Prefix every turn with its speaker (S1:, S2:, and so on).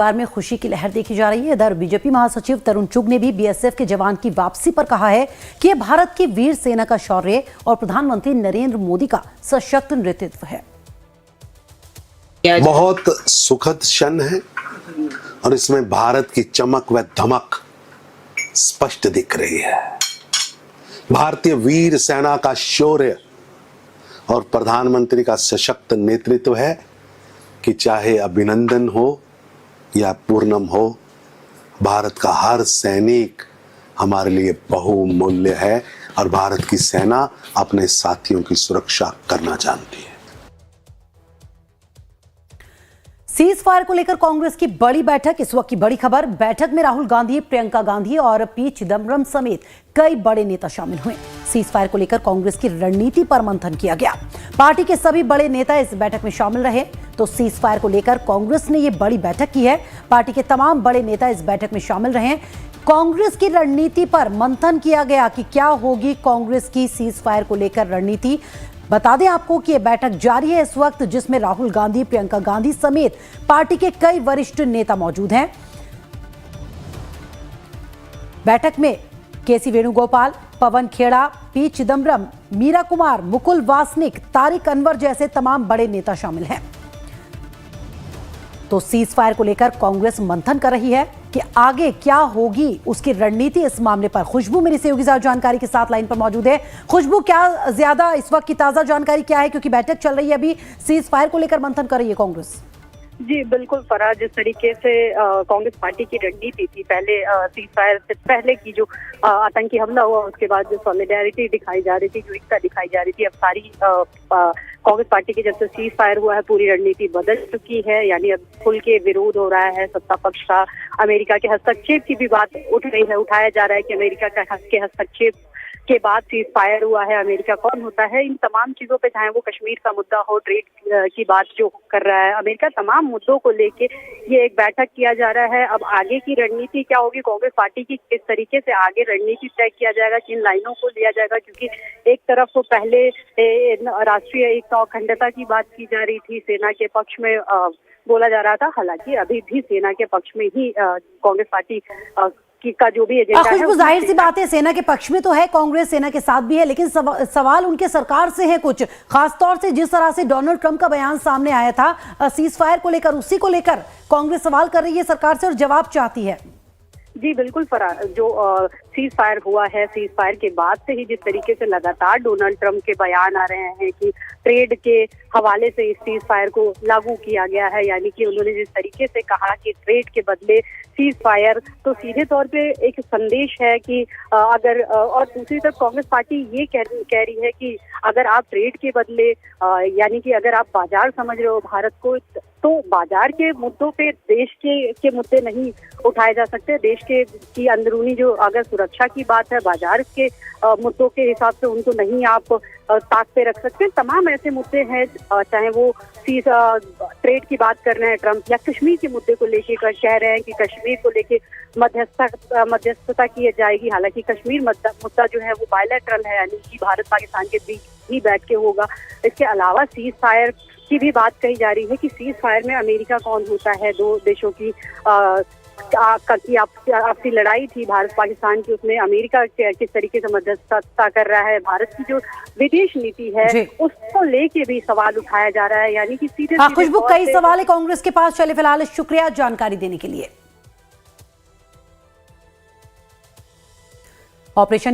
S1: परिवार में खुशी की लहर देखी जा रही है। इधर बीजेपी महासचिव तरुण चुग ने भी बीएसएफ के जवान की वापसी पर कहा है कि यह भारत की वीर सेना का शौर्य और प्रधानमंत्री नरेंद्र मोदी का सशक्त नेतृत्व है।
S2: बहुत सुखद क्षण है और इसमें भारत की चमक व धमक स्पष्ट दिख रही है। भारतीय वीर सेना का शौर्य और प्रधानमंत्री का सशक्त नेतृत्व है कि चाहे अभिनंदन हो या पूर्णम हो, भारत का हर सैनिक हमारे लिए बहुमूल्य है और भारत की सेना अपने साथियों की सुरक्षा करना जानती है।
S1: सीज फायर को लेकर कांग्रेस की बड़ी बैठक। इस वक्त की बड़ी खबर, बैठक में राहुल गांधी, प्रियंका गांधी और पी चिदम्बरम समेत कई बड़े नेता शामिल हुए। सीज फायर को लेकर कांग्रेस की रणनीति पर मंथन किया गया। पार्टी के सभी बड़े नेता इस बैठक में शामिल रहे। तो सीज फायर को लेकर कांग्रेस ने यह बड़ी बैठक की है। पार्टी के तमाम बड़े नेता इस बैठक में शामिल रहे। कांग्रेस की रणनीति पर मंथन किया गया कि क्या होगी कांग्रेस की सीज फायर को लेकर रणनीति। बता दें आपको कि यह बैठक जारी है इस वक्त, जिसमें राहुल गांधी, प्रियंका गांधी समेत पार्टी के कई वरिष्ठ नेता मौजूद हैं। बैठक में केसी वेणुगोपाल, पवन खेड़ा, पी चिदम्बरम, मीरा कुमार, मुकुल वासनिक, तारिक अनवर जैसे तमाम बड़े नेता शामिल हैं। तो सीज फायर को लेकर कांग्रेस मंथन कर रही है कि आगे क्या होगी उसकी रणनीति इस मामले पर। खुशबू मेरी सहयोगी जानकारी के साथ लाइन पर मौजूद है। खुशबू, क्या ज्यादा इस वक्त की ताजा जानकारी क्या है, क्योंकि बैठक चल रही है अभी, सीज फायर को लेकर मंथन कर रही है कांग्रेस।
S3: जी बिल्कुल फराज, जिस तरीके से कांग्रेस पार्टी की रणनीति थी पहले सीज फायर से पहले की जो आतंकी हमला हुआ, उसके बाद जो सॉलिडेरिटी दिखाई जा रही थी, जो एकता दिखाई जा रही थी, अब सारी कांग्रेस पार्टी की जब से सीज फायर हुआ है पूरी रणनीति बदल चुकी है। यानी अब खुल के विरोध हो रहा है सत्ता पक्ष का। अमेरिका के हस्तक्षेप की भी बात उठ रही है, उठाया जा रहा है कि अमेरिका के हस्तक्षेप के बाद सीज फायर हुआ है, अमेरिका कौन होता है। इन तमाम चीजों पे, चाहे वो कश्मीर का मुद्दा हो, ट्रेड की बात जो कर रहा है अमेरिका, तमाम मुद्दों को लेके ये एक बैठक किया जा रहा है। अब आगे की रणनीति क्या होगी कांग्रेस पार्टी की, किस तरीके से आगे रणनीति तय किया जाएगा, किन लाइनों को लिया जाएगा, क्योंकि एक तरफ तो पहले राष्ट्रीय एकता और अखंडता की बात की जा रही थी, सेना के पक्ष में बोला जा रहा था। हालांकि अभी भी सेना के पक्ष में ही कांग्रेस पार्टी का जो भी एजेंडा है,
S1: खुशबू, जाहिर सी बात है सेना के पक्ष में तो है, कांग्रेस सेना के साथ भी है, लेकिन सवाल उनके सरकार से है कुछ, खासतौर से जिस तरह से डोनाल्ड ट्रंप का बयान सामने आया था सीज फायर को लेकर, उसी को लेकर कांग्रेस सवाल कर रही है सरकार से और जवाब चाहती है।
S3: जी बिल्कुल फरार, जो सीज फायर हुआ है, सीज फायर के बाद से ही जिस तरीके से लगातार डोनाल्ड ट्रंप के बयान आ रहे हैं कि ट्रेड के हवाले से इस सीज फायर को लागू किया गया है, यानी कि उन्होंने जिस तरीके से कहा कि ट्रेड के बदले सीज फायर, तो सीधे तौर पे एक संदेश है कि अगर और दूसरी तरफ कांग्रेस पार्टी ये कह रही है कि अगर आप ट्रेड के बदले यानी कि अगर आप बाजार समझ रहे हो भारत को, तो बाजार के मुद्दों पे देश के मुद्दे नहीं उठाए जा सकते। देश की अंदरूनी जो अगर सुरक्षा की बात है, बाजार के मुद्दों के हिसाब से उनको नहीं आप ताक पे रख सकते। तमाम ऐसे मुद्दे हैं, चाहे वो ट्रेड की बात कर रहे हैं ट्रंप, या कश्मीर के मुद्दे को लेके कह रहे हैं कि कश्मीर को लेके मध्यस्थता की जाएगी। हालांकि कश्मीर मुद्दा जो है वो बायलैटरल है, यानी कि भारत पाकिस्तान के बीच ही बैठ के होगा। इसके अलावा सीज फायर की भी बात कही जा रही है कि सीज फायर में अमेरिका कौन होता है, दो देशों की आपसी लड़ाई थी भारत पाकिस्तान की, उसमें अमेरिका किस तरीके से मध्यस्थता कर रहा है। भारत की जो विदेश नीति है उसको लेके भी सवाल उठाया जा रहा है, यानी कि सीधे
S1: खुशबू, कई सवाल है कांग्रेस के पास। चले फिलहाल शुक्रिया जानकारी देने के लिए। ऑपरेशन